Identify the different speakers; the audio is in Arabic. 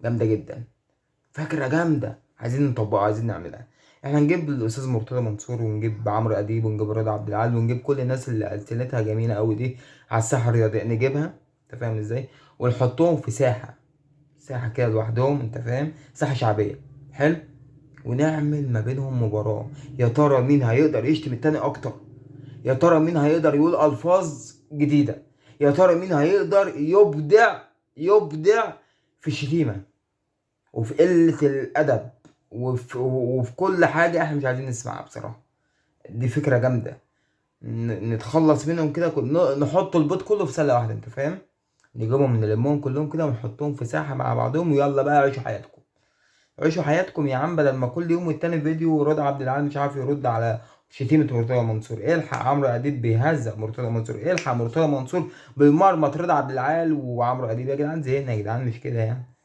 Speaker 1: جامده جدا، فكره جامده، عايزين نطبقها، عايزين نعملها. احنا نجيب الاستاذ مرتضى منصور، ونجيب عمرو اديب، ونجيب رضا عبد العال، ونجيب كل الناس اللي السنتها جميله قوي دي على الساحه الرياضيه، نجيبها، انت فاهم ازاي، ونحطهم في ساحه كده لوحدهم، انت فاهم، ساحه شعبيه، حلو، ونعمل ما بينهم مباراه. يا ترى مين هيقدر يشتم التاني اكتر؟ يا ترى مين هيقدر يقول الفاظ جديده؟ يا ترى مين هيقدر يبدع في الشتيمه وفي قله الادب وفي كل حاجه احنا مش عايزين نسمعها بصراحه. دي فكره جامده، نتخلص منهم كده، نحط البيض كله في سله واحده، انت فاهم، نجيبهم نلمهم كلهم كده ونحطهم في ساحه مع بعضهم، ويلا بقى عيشوا حياتكم. عيشوا حياتكم يا عم، بدل ما كل يوم والتاني فيديو رضا عبد العال مش عارف يرد على شتيمة مرتضى منصور، الحق عمرو اديب بيهزق مرتضى منصور، الحق مرتضى منصور بيمرمط رضا عبد العال وعمرو اديب. يا جدعان زهقنا يا جدعان، مش كده يعني.